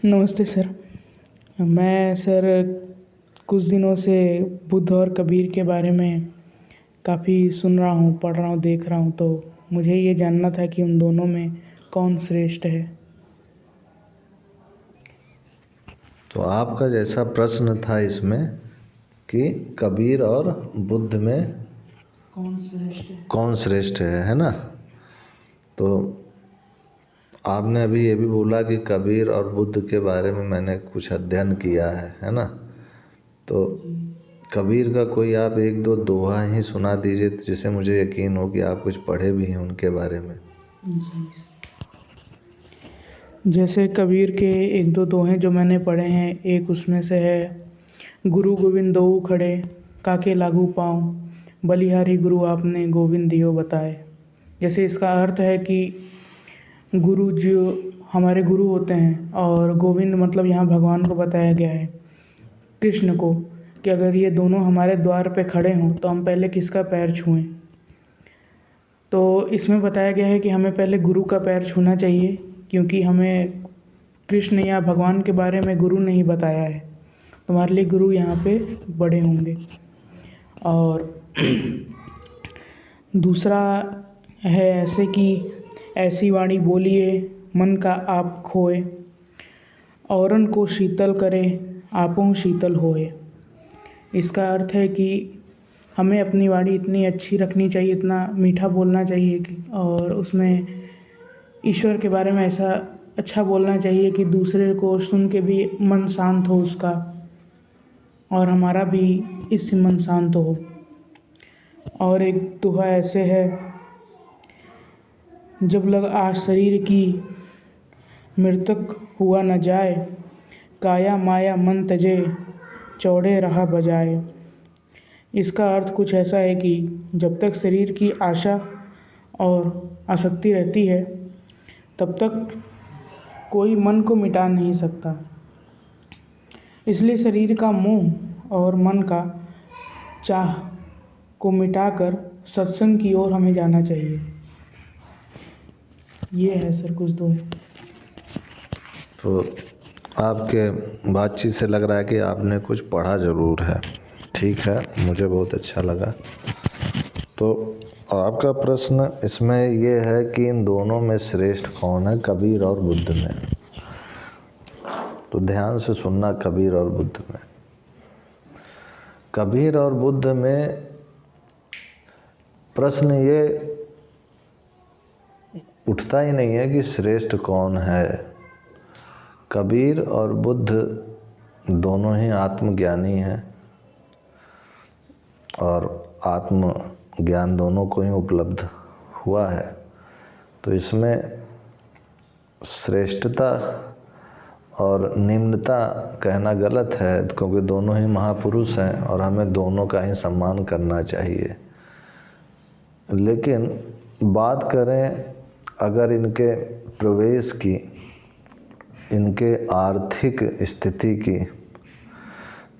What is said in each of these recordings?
नमस्ते सर। मैं सर कुछ दिनों से बुद्ध और कबीर के बारे में काफ़ी सुन रहा हूँ, पढ़ रहा हूँ, देख रहा हूँ, तो मुझे ये जानना था कि उन दोनों में कौन श्रेष्ठ है। तो आपका जैसा प्रश्न था इसमें कि कबीर और बुद्ध में कौन श्रेष्ठ है ना। तो आपने अभी ये भी बोला कि कबीर और बुद्ध के बारे में मैंने कुछ अध्ययन किया है ना। तो कबीर का कोई आप एक दो दोहा ही सुना दीजिए जिससे मुझे यकीन हो कि आप कुछ पढ़े भी हैं उनके बारे में। जैसे कबीर के एक दो दोहे जो मैंने पढ़े हैं, एक उसमें से है, गुरु गोविंद दोऊ खड़े काके लागू पाँव, बलिहारी गुरु आपने गोविंद दियो बताए। जैसे इसका अर्थ है कि गुरु जो हमारे गुरु होते हैं और गोविंद मतलब यहाँ भगवान को बताया गया है, कृष्ण को, कि अगर ये दोनों हमारे द्वार पे खड़े हों तो हम पहले किसका पैर छुएं। तो इसमें बताया गया है कि हमें पहले गुरु का पैर छूना चाहिए, क्योंकि हमें कृष्ण या भगवान के बारे में गुरु ने ही बताया है, तो हमारे लिए गुरु यहाँ पे बड़े होंगे। और दूसरा है ऐसे कि ऐसी वाणी बोलिए मन का आप खोए, औरन को शीतल करे आपों शीतल होए। इसका अर्थ है कि हमें अपनी वाणी इतनी अच्छी रखनी चाहिए, इतना मीठा बोलना चाहिए कि और उसमें ईश्वर के बारे में ऐसा अच्छा बोलना चाहिए कि दूसरे को सुन के भी मन शांत हो उसका, और हमारा भी इससे मन शांत हो। और एक दोहा ऐसे है, जब लग आस शरीर की मृतक हुआ न जाए, काया माया मन तजे चौड़े रहा बजाए। इसका अर्थ कुछ ऐसा है कि जब तक शरीर की आशा और आसक्ति रहती है तब तक कोई मन को मिटा नहीं सकता। इसलिए शरीर का मोह और मन का चाह को मिटाकर सत्संग की ओर हमें जाना चाहिए। ये है सर कुछ दो। तो आपके बातचीत से लग रहा है कि आपने कुछ पढ़ा ज़रूर है। ठीक है, मुझे बहुत अच्छा लगा। तो आपका प्रश्न इसमें ये है कि इन दोनों में श्रेष्ठ कौन है, कबीर और बुद्ध में। तो ध्यान से सुनना, कबीर और बुद्ध में। कबीर और बुद्ध में प्रश्न ये उठता ही नहीं है कि श्रेष्ठ कौन है। कबीर और बुद्ध दोनों ही आत्मज्ञानी हैं और आत्म ज्ञान दोनों को ही उपलब्ध हुआ है। तो इसमें श्रेष्ठता और निम्नता कहना गलत है, क्योंकि दोनों ही महापुरुष हैं और हमें दोनों का ही सम्मान करना चाहिए। लेकिन बात करें अगर इनके प्रवेश की, इनके आर्थिक स्थिति की,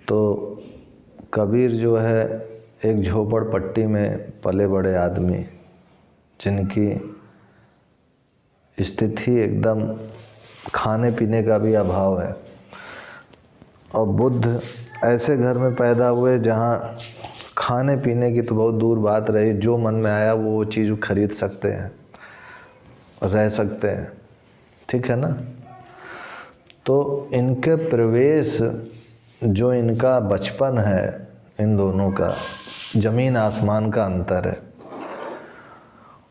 तो कबीर जो है एक झोपड़पट्टी में पले बड़े आदमी, जिनकी स्थिति एकदम खाने पीने का भी अभाव है, और बुद्ध ऐसे घर में पैदा हुए जहाँ खाने पीने की तो बहुत दूर बात रही, जो मन में आया वो चीज़ खरीद सकते हैं, रह सकते हैं। ठीक है ना। तो इनके प्रवेश, जो इनका बचपन है, इन दोनों का ज़मीन आसमान का अंतर है।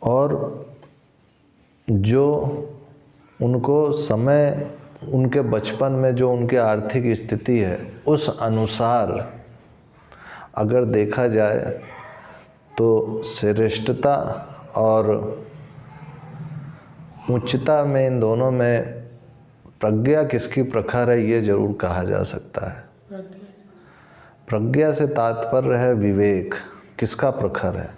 और जो उनको समय, उनके बचपन में जो उनकी आर्थिक स्थिति है, उस अनुसार अगर देखा जाए तो श्रेष्ठता और उच्चता में इन दोनों में प्रज्ञा किसकी प्रखर है, ये जरूर कहा जा सकता है। प्रज्ञा से तात्पर्य है विवेक। किसका प्रखर है?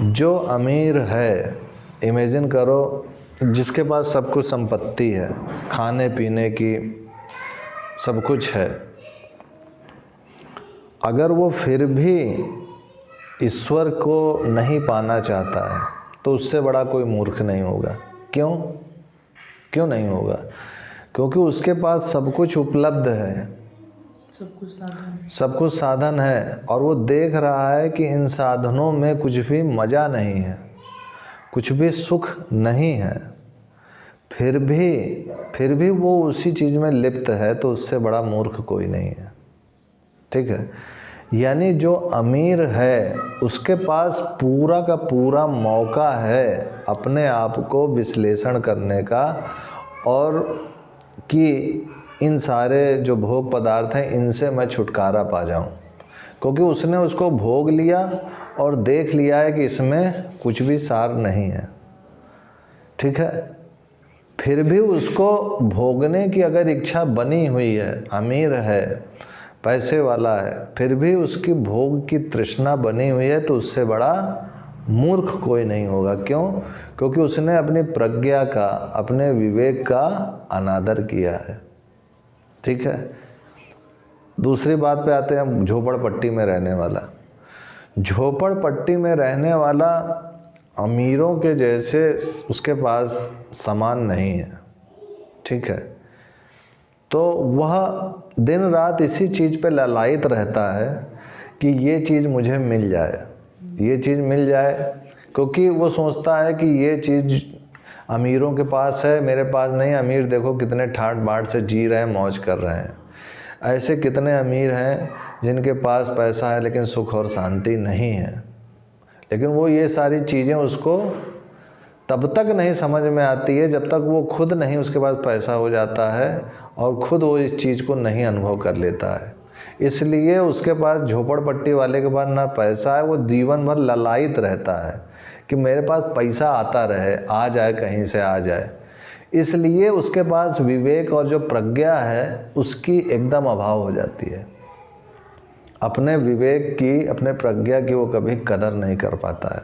जो अमीर है, इमेजिन करो, जिसके पास सब कुछ संपत्ति है, खाने पीने की सब कुछ है, अगर वो फिर भी ईश्वर को नहीं पाना चाहता है तो उससे बड़ा कोई मूर्ख नहीं होगा। क्यों? क्यों नहीं होगा? क्योंकि उसके पास सब कुछ उपलब्ध है, सब कुछ साधन है, और वो देख रहा है कि इन साधनों में कुछ भी मज़ा नहीं है, कुछ भी सुख नहीं है, फिर भी वो उसी चीज़ में लिप्त है, तो उससे बड़ा मूर्ख कोई नहीं है। ठीक है? यानी जो अमीर है उसके पास पूरा का पूरा मौका है अपने आप को विश्लेषण करने का, और कि इन सारे जो भोग पदार्थ हैं इनसे मैं छुटकारा पा जाऊं, क्योंकि उसने उसको भोग लिया और देख लिया है कि इसमें कुछ भी सार नहीं है। ठीक है? फिर भी उसको भोगने की अगर इच्छा बनी हुई है, अमीर है, पैसे वाला है, फिर भी उसकी भोग की तृष्णा बनी हुई है, तो उससे बड़ा मूर्ख कोई नहीं होगा। क्यों? क्योंकि उसने अपनी प्रज्ञा का, अपने विवेक का अनादर किया है। ठीक है? दूसरी बात पे आते हैं हम, झोपड़पट्टी में रहने वाला। झोपड़पट्टी में रहने वाला अमीरों के जैसे उसके पास सामान नहीं है। ठीक है? तो वह दिन रात इसी चीज़ पे ललायित रहता है कि ये चीज़ मुझे मिल जाए, ये चीज़ मिल जाए, क्योंकि वो सोचता है कि ये चीज़ अमीरों के पास है, मेरे पास नहीं। अमीर देखो कितने ठाट बाट से जी रहे हैं, मौज कर रहे हैं। ऐसे कितने अमीर हैं जिनके पास पैसा है लेकिन सुख और शांति नहीं है। लेकिन वो ये सारी चीज़ें उसको तब तक नहीं समझ में आती है जब तक वो खुद नहीं, उसके पास पैसा हो जाता है और खुद वो इस चीज़ को नहीं अनुभव कर लेता है। इसलिए उसके पास, झोपड़पट्टी वाले के पास ना पैसा है, वो जीवन भर ललायित रहता है कि मेरे पास पैसा आता रहे, आ जाए, कहीं से आ जाए। इसलिए उसके पास विवेक और जो प्रज्ञा है उसकी एकदम अभाव हो जाती है। अपने विवेक की, अपने प्रज्ञा की वो कभी कदर नहीं कर पाता है।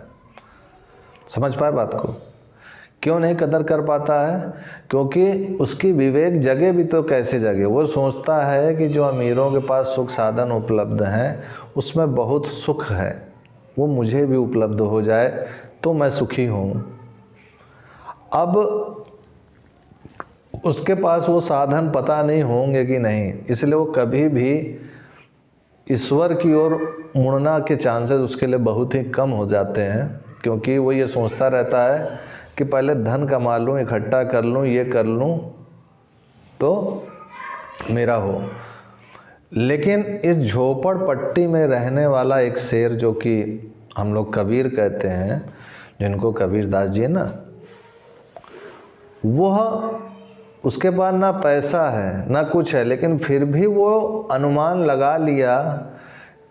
समझ पाए बात को? क्यों नहीं कदर कर पाता है? क्योंकि उसकी विवेक जगे भी तो कैसे जगे? वो सोचता है कि जो अमीरों के पास सुख साधन उपलब्ध हैं उसमें बहुत सुख है, वो मुझे भी उपलब्ध हो जाए तो मैं सुखी हूँ। अब उसके पास वो साधन पता नहीं होंगे कि नहीं, इसलिए वो कभी भी ईश्वर की ओर मुड़ना के चांसेस उसके लिए बहुत ही कम हो जाते हैं, क्योंकि वो ये सोचता रहता है कि पहले धन कमा लूँ, इकट्ठा कर लूँ, ये कर लूँ तो मेरा हो। लेकिन इस झोपड़पट्टी में रहने वाला एक शेर, जो कि हम लोग कबीर कहते हैं, जिनको कबीर दास जी है ना, वह, उसके पास ना पैसा है ना कुछ है, लेकिन फिर भी वो अनुमान लगा लिया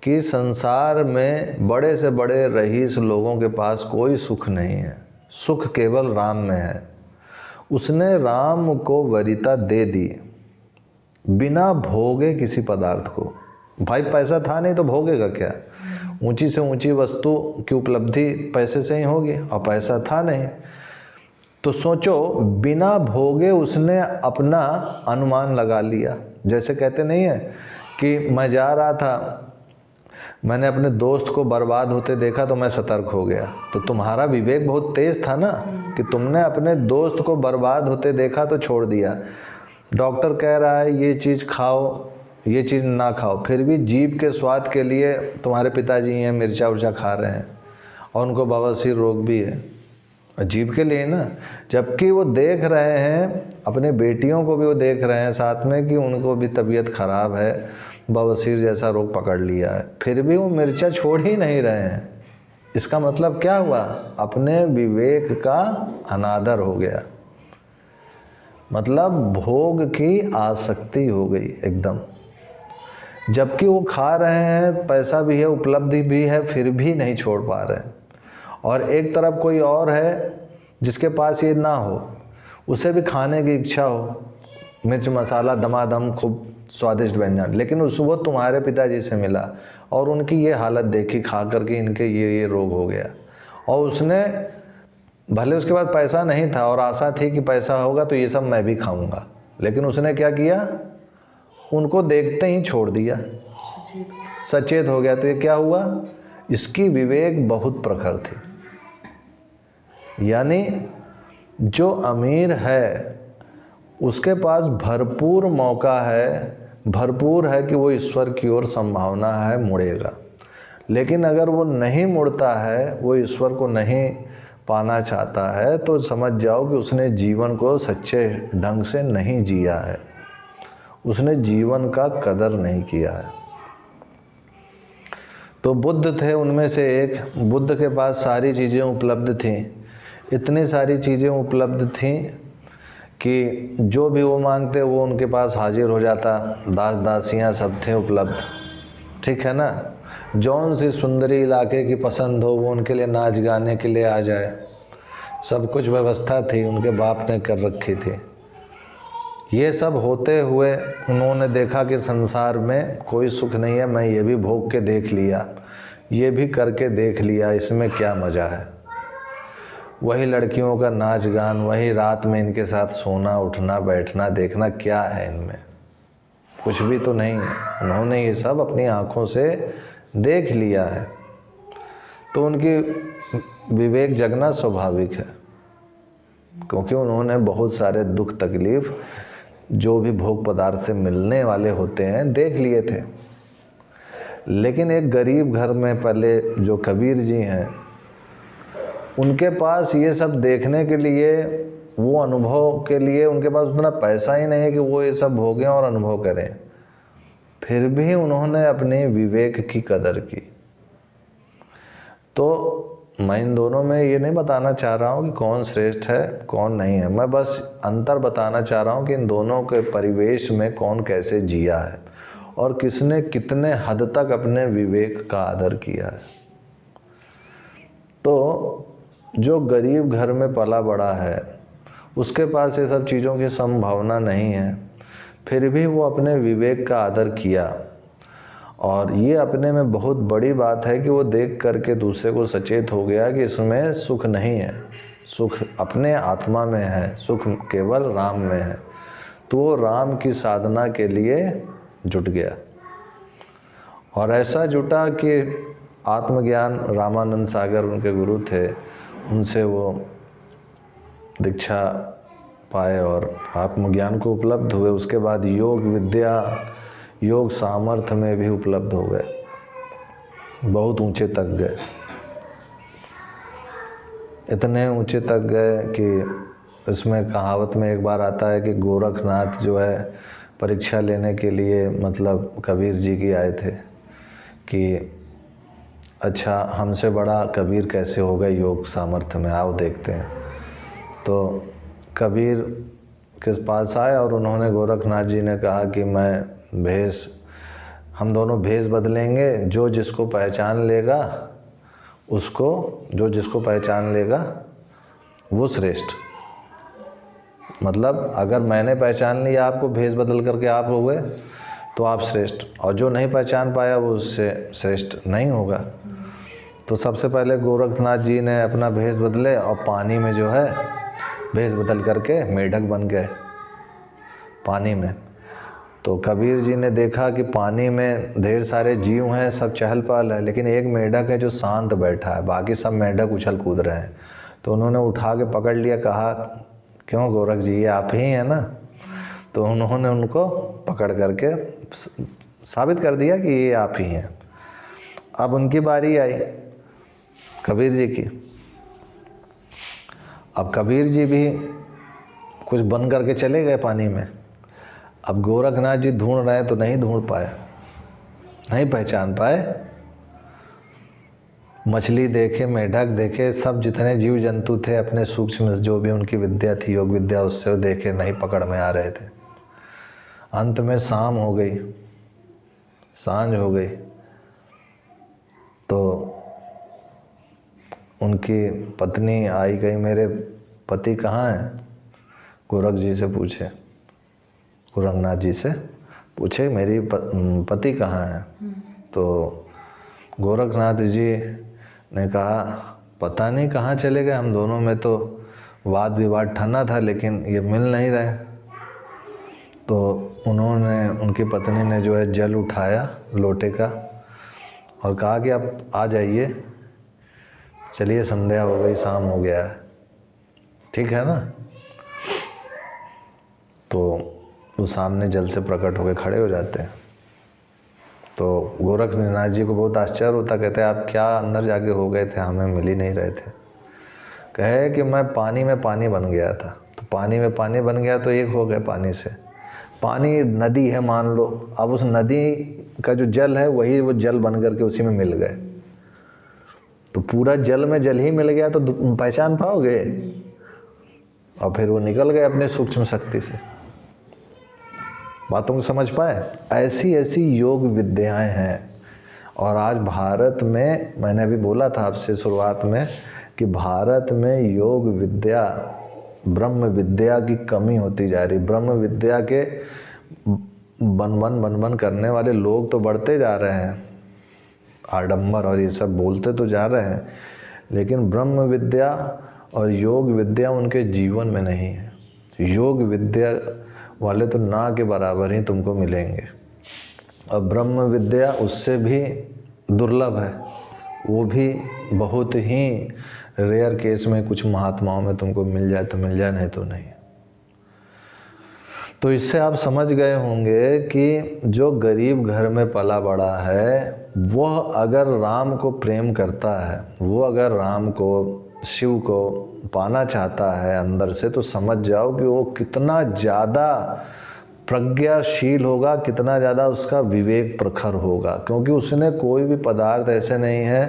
कि संसार में बड़े से बड़े रईस लोगों के पास कोई सुख नहीं है, सुख केवल राम में है। उसने राम को वरीयता दे दी बिना भोगे किसी पदार्थ को। भाई पैसा था नहीं तो भोगेगा क्या? ऊंची से ऊंची वस्तु की उपलब्धि पैसे से ही होगी, और पैसा था नहीं। तो सोचो, बिना भोगे उसने अपना अनुमान लगा लिया। जैसे कहते नहीं है कि मैं जा रहा था, मैंने अपने दोस्त को बर्बाद होते देखा तो मैं सतर्क हो गया। तो तुम्हारा विवेक बहुत तेज था ना, कि तुमने अपने दोस्त को बर्बाद होते देखा तो छोड़ दिया। डॉक्टर कह रहा है ये चीज़ खाओ, ये चीज़ ना खाओ, फिर भी जीभ के स्वाद के लिए तुम्हारे पिताजी हैं मिर्चा उर्चा खा रहे हैं, और उनको बवासीर रोग भी है, जीभ के लिए ना। जबकि वो देख रहे हैं, अपने बेटियों को भी वो देख रहे हैं साथ में कि उनको भी तबीयत ख़राब है, बवासीर जैसा रोग पकड़ लिया है, फिर भी वो मिर्चा छोड़ ही नहीं रहे हैं। इसका मतलब क्या हुआ? अपने विवेक का अनादर हो गया, मतलब भोग की आसक्ति हो गई एकदम। जबकि वो खा रहे हैं, पैसा भी है, उपलब्धि भी है, फिर भी नहीं छोड़ पा रहे हैं। और एक तरफ कोई और है जिसके पास ये ना हो, उसे भी खाने की इच्छा हो, मिर्च मसाला दमादम खूब स्वादिष्ट व्यंजन, लेकिन वो तुम्हारे पिताजी से मिला और उनकी ये हालत देखी खा करके, इनके ये रोग हो गया। और उसने, भले उसके पास पैसा नहीं था और आशा थी कि पैसा होगा तो ये सब मैं भी खाऊंगा, लेकिन उसने क्या किया? उनको देखते ही छोड़ दिया, सचेत हो गया। तो ये क्या हुआ? इसकी विवेक बहुत प्रखर थी। यानी जो अमीर है उसके पास भरपूर मौका है, भरपूर है कि वो ईश्वर की ओर संभावना है, मुड़ेगा। लेकिन अगर वो नहीं मुड़ता है, वो ईश्वर को नहीं पाना चाहता है, तो समझ जाओ कि उसने जीवन को सच्चे ढंग से नहीं जिया है, उसने जीवन का कदर नहीं किया है। तो बुद्ध थे उनमें से एक। बुद्ध के पास सारी चीज़ें उपलब्ध थीं, इतनी सारी चीज़ें उपलब्ध थीं कि जो भी वो मांगते वो उनके पास हाजिर हो जाता। दास दासियाँ सब थे उपलब्ध, ठीक है ना। जौन सी सुंदरी इलाके की पसंद हो वो उनके लिए नाच गाने के लिए आ जाए, सब कुछ व्यवस्था थी, उनके बाप ने कर रखी थी। ये सब होते हुए उन्होंने देखा कि संसार में कोई सुख नहीं है, मैं ये भी भोग के देख लिया, ये भी करके देख लिया, इसमें क्या मज़ा है। वही लड़कियों का नाच गान, वही रात में इनके साथ सोना उठना बैठना देखना, क्या है इनमें, कुछ भी तो नहीं है। उन्होंने ये सब अपनी आँखों से देख लिया है, तो उनकी विवेक जगना स्वाभाविक है, क्योंकि उन्होंने बहुत सारे दुख तकलीफ जो भी भोग पदार्थ से मिलने वाले होते हैं देख लिए थे। लेकिन एक गरीब घर में पले जो कबीर जी हैं, उनके पास ये सब देखने के लिए, वो अनुभव के लिए उनके पास उतना पैसा ही नहीं है कि वो ये सब भोगें और अनुभव करें। फिर भी उन्होंने अपने विवेक की कदर की। तो मैं इन दोनों में ये नहीं बताना चाह रहा हूँ कि कौन श्रेष्ठ है कौन नहीं है, मैं बस अंतर बताना चाह रहा हूँ कि इन दोनों के परिवेश में कौन कैसे जिया है और किसने कितने हद तक अपने विवेक का आदर किया है। तो जो गरीब घर में पला बड़ा है, उसके पास ये सब चीज़ों की संभावना नहीं है, फिर भी वो अपने विवेक का आदर किया। और ये अपने में बहुत बड़ी बात है कि वो देख करके दूसरे को सचेत हो गया कि इसमें सुख नहीं है, सुख अपने आत्मा में है, सुख केवल राम में है। तो वो राम की साधना के लिए जुट गया, और ऐसा जुटा कि आत्मज्ञान, रामानंद सागर उनके गुरु थे, उनसे वो दीक्षा पाए और आत्मज्ञान को उपलब्ध हुए। उसके बाद योग विद्या, योग सामर्थ्य में भी उपलब्ध हो गए, बहुत ऊंचे तक गए, इतने ऊंचे तक गए कि इसमें कहावत में एक बार आता है कि गोरखनाथ जो है परीक्षा लेने के लिए मतलब कबीर जी की आए थे कि अच्छा हमसे बड़ा कबीर कैसे होगा योग सामर्थ्य में, आओ देखते हैं। तो कबीर के पास आए और उन्होंने गोरखनाथ जी ने कहा कि मैं भेष, हम दोनों भेष बदलेंगे, जो जिसको पहचान लेगा उसको, जो जिसको पहचान लेगा वो श्रेष्ठ। मतलब अगर मैंने पहचान लिया आपको, भेष बदल करके आप हुए, तो आप श्रेष्ठ, और जो नहीं पहचान पाया वो उससे श्रेष्ठ नहीं होगा। तो सबसे पहले गोरखनाथ जी ने अपना भेष बदले और पानी में जो है भेष बदल करके मेढक बन गए पानी में। तो कबीर जी ने देखा कि पानी में ढेर सारे जीव हैं, सब चहल पहल है, लेकिन एक मेढक है जो शांत बैठा है, बाकी सब मेढक उछल कूद रहे हैं। तो उन्होंने उठा के पकड़ लिया, कहा क्यों गोरख जी, ये आप ही हैं ना। तो उन्होंने उनको पकड़ करके साबित कर दिया कि ये आप ही हैं। अब उनकी बारी आई कबीर जी की। अब कबीर जी भी कुछ बन करके चले गए पानी में। अब गोरखनाथ जी ढूंढ रहे हैं तो नहीं ढूंढ पाए, नहीं पहचान पाए। मछली देखे, मेढक देखे, सब जितने जीव जंतु थे अपने सूक्ष्म जो भी उनकी विद्या थी, योग विद्या, उससे देखे, नहीं पकड़ में आ रहे थे। अंत में शाम हो गई, सांझ हो गई, तो उनकी पत्नी आई, कही मेरे पति कहाँ हैं। गोरख जी से पूछे, गोरखनाथ जी से पूछे मेरी पति कहाँ है। तो गोरखनाथ जी ने कहा पता नहीं कहाँ चले गए, हम दोनों में तो वाद विवाद ठना था, लेकिन ये मिल नहीं रहे। तो उन्होंने, उनकी पत्नी ने जो है जल उठाया लोटे का और कहा कि आप आ जाइए, चलिए संध्या हो गई, शाम हो गया है, ठीक है ना। तो वो सामने जल से प्रकट होकर खड़े हो जाते हैं। तो गोरखनाथ जी को बहुत आश्चर्य होता, कहते हैं आप क्या अंदर जाके हो गए थे, हमें मिल ही नहीं रहे थे। कहे कि मैं पानी में पानी बन गया था। तो पानी में पानी बन गया तो एक हो गए पानी से। पानी नदी है मान लो, अब उस नदी का जो जल है वही वो जल बन करके उसी में मिल गए। तो पूरा जल में जल ही मिल गया तो पहचान पाओगे? और फिर वो निकल गए अपने सूक्ष्म शक्ति से। बातों को समझ पाए? ऐसी ऐसी योग विद्याएं हैं। और आज भारत में, मैंने अभी बोला था आपसे शुरुआत में कि भारत में योग विद्या, ब्रह्म विद्या की कमी होती जा रही। ब्रह्म विद्या के बन करने वाले लोग तो बढ़ते जा रहे हैं, आडंबर और ये सब बोलते तो जा रहे हैं, लेकिन ब्रह्म विद्या और योग विद्या उनके जीवन में नहीं है। योग विद्या वाले तो ना के बराबर ही तुमको मिलेंगे, और ब्रह्म विद्या उससे भी दुर्लभ है। वो भी बहुत ही रेयर केस में कुछ महात्माओं में तुमको मिल जाए तो मिल जाए, नहीं तो नहीं। तो इससे आप समझ गए होंगे कि जो गरीब घर में पला बड़ा है, वह अगर राम को प्रेम करता है, वो अगर राम को, शिव को पाना चाहता है अंदर से, तो समझ जाओ कि वो कितना ज़्यादा प्रज्ञाशील होगा, कितना ज़्यादा उसका विवेक प्रखर होगा। क्योंकि उसने कोई भी पदार्थ ऐसे नहीं है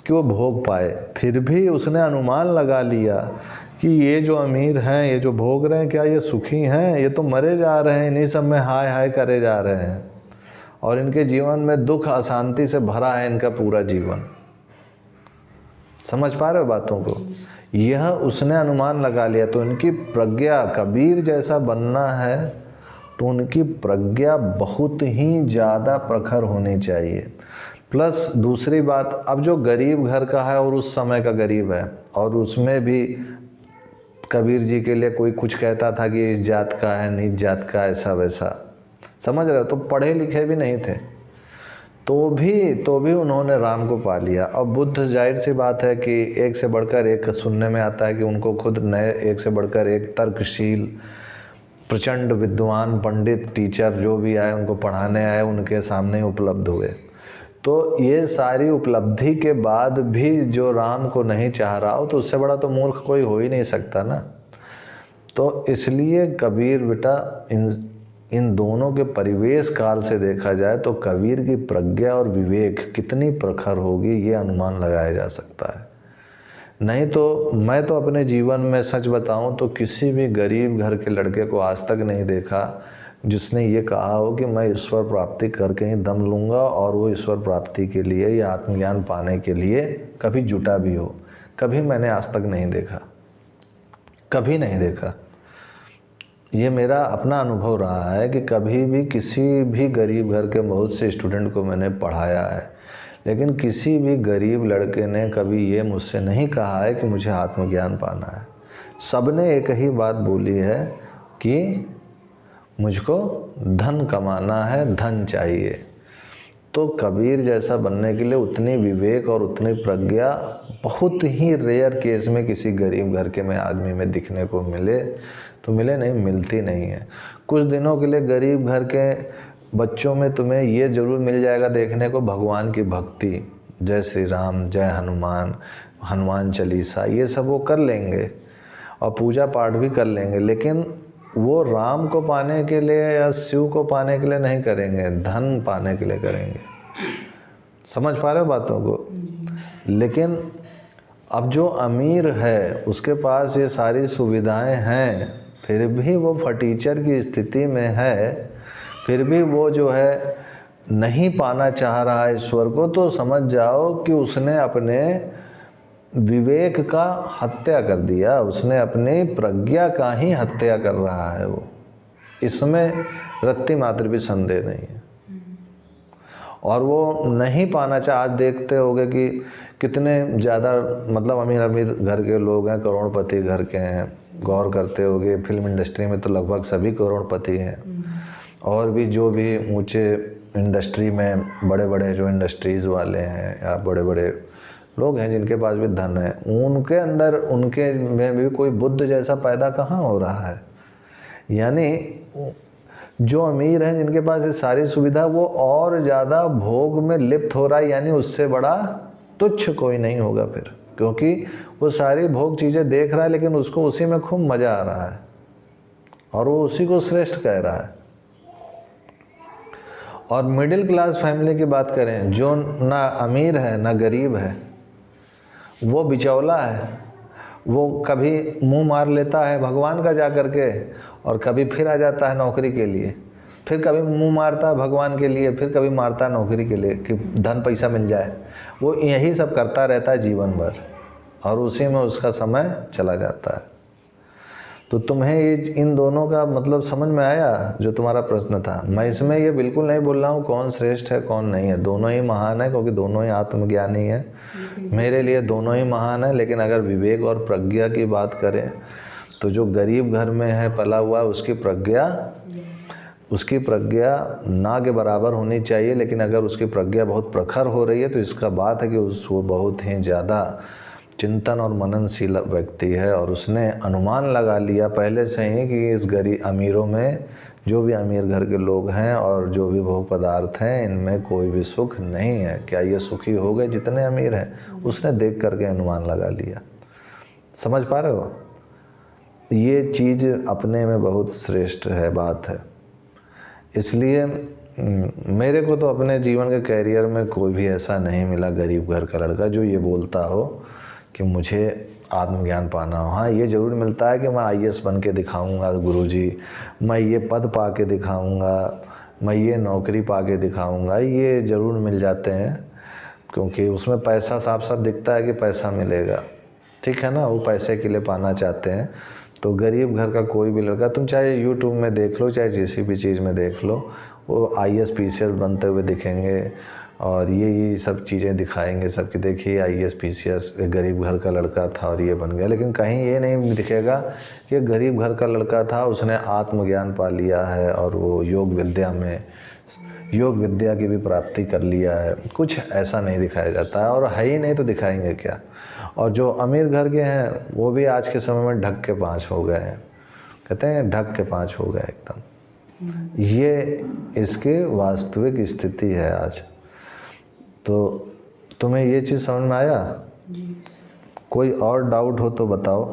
कि वो भोग पाए, फिर भी उसने अनुमान लगा लिया कि ये जो अमीर हैं, ये जो भोग रहे हैं, क्या ये सुखी हैं? ये तो मरे जा रहे हैं, इन्हीं सब में हाय हाय करे जा रहे हैं, और इनके जीवन में दुख अशांति से भरा है इनका पूरा जीवन। समझ पा रहे हो बातों को? यह उसने अनुमान लगा लिया। तो इनकी प्रज्ञा, कबीर जैसा बनना है तो उनकी प्रज्ञा बहुत ही ज़्यादा प्रखर होनी चाहिए। प्लस दूसरी बात, अब जो गरीब घर का है और उस समय का गरीब है, और उसमें भी कबीर जी के लिए कोई कुछ कहता था कि इस जात का है, नीच जात का, ऐसा वैसा, समझ रहे हो? तो पढ़े लिखे भी नहीं थे, तो भी उन्होंने राम को पा लिया। और बुद्ध, जाहिर सी बात है कि एक से बढ़कर एक सुनने में आता है कि उनको खुद नए एक से बढ़कर एक तर्कशील, प्रचंड विद्वान, पंडित, टीचर जो भी आए उनको पढ़ाने आए, उनके सामने उपलब्ध हुए। तो ये सारी उपलब्धि के बाद भी जो राम को नहीं चाह रहा हो, तो उससे बड़ा तो मूर्ख कोई हो ही नहीं सकता ना। तो इसलिए कबीर बेटा, इन दोनों के परिवेश काल से देखा जाए तो कबीर की प्रज्ञा और विवेक कितनी प्रखर होगी, ये अनुमान लगाया जा सकता है। नहीं तो मैं तो अपने जीवन में सच बताऊं तो किसी भी गरीब घर के लड़के को आज तक नहीं देखा जिसने ये कहा हो कि मैं ईश्वर प्राप्ति करके ही दम लूँगा, और वो ईश्वर प्राप्ति के लिए या आत्मज्ञान पाने के लिए कभी जुटा भी हो। कभी मैंने आज तक नहीं देखा, कभी नहीं देखा। ये मेरा अपना अनुभव रहा है कि कभी भी किसी भी गरीब घर के बहुत से स्टूडेंट को मैंने पढ़ाया है, लेकिन किसी भी गरीब लड़के ने कभी ये मुझसे नहीं कहा है कि मुझे आत्मज्ञान पाना है। सबने एक ही बात बोली है कि मुझको धन कमाना है, धन चाहिए। तो कबीर जैसा बनने के लिए उतनी विवेक और उतनी प्रज्ञा बहुत ही रेयर केस में किसी गरीब घर के में आदमी में दिखने को मिले तो मिले, नहीं मिलती नहीं है। कुछ दिनों के लिए गरीब घर के बच्चों में तुम्हें ये ज़रूर मिल जाएगा देखने को, भगवान की भक्ति, जय श्री राम, जय हनुमान, हनुमान चालीसा, ये सब वो कर लेंगे और पूजा पाठ भी कर लेंगे, लेकिन वो राम को पाने के लिए या शिव को पाने के लिए नहीं करेंगे, धन पाने के लिए करेंगे। समझ पा रहे हो बातों को? लेकिन अब जो अमीर है उसके पास ये सारी सुविधाएं हैं, फिर भी वो फटीचर की स्थिति में है, फिर भी वो जो है नहीं पाना चाह रहा है ईश्वर को, तो समझ जाओ कि उसने अपने विवेक का हत्या कर दिया, उसने अपनी प्रज्ञा का ही हत्या कर रहा है वो। इसमें रत्ती मात्र भी संदेह नहीं है। और वो नहीं पाना चाह, आज देखते होगे कि कितने ज़्यादा मतलब अमीर अमीर घर के लोग हैं, करोड़पति घर के हैं, गौर करते होगे फिल्म इंडस्ट्री में तो लगभग सभी करोड़पति हैं। और भी जो भी ऊंचे इंडस्ट्री में बड़े बड़े जो इंडस्ट्रीज़ वाले हैं या बड़े बड़े लोग हैं जिनके पास भी धन है, उनके अंदर, उनके में भी कोई बुद्ध जैसा पैदा कहाँ हो रहा है। यानी जो अमीर हैं, जिनके पास ये सारी सुविधा, वो और ज़्यादा भोग में लिप्त हो रहा है, यानी उससे बड़ा तुच्छ कोई नहीं होगा फिर, क्योंकि वो सारी भोग चीज़ें देख रहा है लेकिन उसको उसी में खूब मज़ा आ रहा है और वो उसी को श्रेष्ठ कह रहा है। और मिडिल क्लास फैमिली की बात करें, जो ना अमीर है ना गरीब है, वो बिचौला है, वो कभी मुंह मार लेता है भगवान का जा कर के और कभी फिर आ जाता है नौकरी के लिए, फिर कभी मुंह मारता है भगवान के लिए, फिर कभी मारता है नौकरी के लिए कि धन पैसा मिल जाए। वो यही सब करता रहता है जीवन भर और उसी में उसका समय चला जाता है। तो तुम्हें ये इन दोनों का मतलब समझ में आया जो तुम्हारा प्रश्न था? मैं इसमें ये बिल्कुल नहीं बोल रहा हूँ कौन श्रेष्ठ है कौन नहीं है, दोनों ही महान है, क्योंकि दोनों ही आत्मज्ञानी है। मेरे लिए दोनों ही महान है। लेकिन अगर विवेक और प्रज्ञा की बात करें तो जो गरीब घर में है पला हुआ, उसकी प्रज्ञा ना के बराबर होनी चाहिए। लेकिन अगर उसकी प्रज्ञा बहुत प्रखर हो रही है तो इसका बात है कि वो बहुत ही ज़्यादा चिंतन और मननशील व्यक्ति है और उसने अनुमान लगा लिया पहले से ही कि इस अमीरों में, जो भी अमीर घर के लोग हैं और जो भी भोग पदार्थ हैं, इनमें कोई भी सुख नहीं है। क्या ये सुखी हो गए जितने अमीर हैं? उसने देख करके अनुमान लगा लिया। समझ पा रहे हो? ये चीज़ अपने में बहुत श्रेष्ठ है, बात है। इसलिए मेरे को तो अपने जीवन के कैरियर में कोई भी ऐसा नहीं मिला गरीब घर का लड़का जो ये बोलता हो कि मुझे आत्मज्ञान पाना हो। हाँ, ये ज़रूर मिलता है कि मैं IAS बन के दिखाऊँगा गुरुजी, मैं ये पद पा के दिखाऊँगा, मैं ये नौकरी पा के दिखाऊँगा, ये ज़रूर मिल जाते हैं, क्योंकि उसमें पैसा साफ साफ दिखता है कि पैसा मिलेगा। ठीक है ना, वो पैसे के लिए पाना चाहते हैं। तो गरीब घर का कोई भी लड़का, तुम चाहे YouTube में देख लो, चाहे किसी भी चीज़ में देख लो, वो IAS PCS बनते हुए दिखेंगे और ये सब चीज़ें दिखाएंगे सबकी, देखिए IAS PCS गरीब घर का लड़का था और ये बन गया। लेकिन कहीं ये नहीं दिखेगा कि गरीब घर का लड़का था, उसने आत्मज्ञान पा लिया है और वो योग विद्या की भी प्राप्ति कर लिया है। कुछ ऐसा नहीं दिखाया जाता है, और है ही नहीं तो दिखाएंगे क्या। और जो अमीर घर के हैं वो भी आज के समय में ढक के पाँच हो गए हैं, कहते हैं ढक के पाँच हो गए एकदम। ये इसकी वास्तविक स्थिति है आज। तो तुम्हें ये चीज़ समझ में आया? कोई और डाउट हो तो बताओ।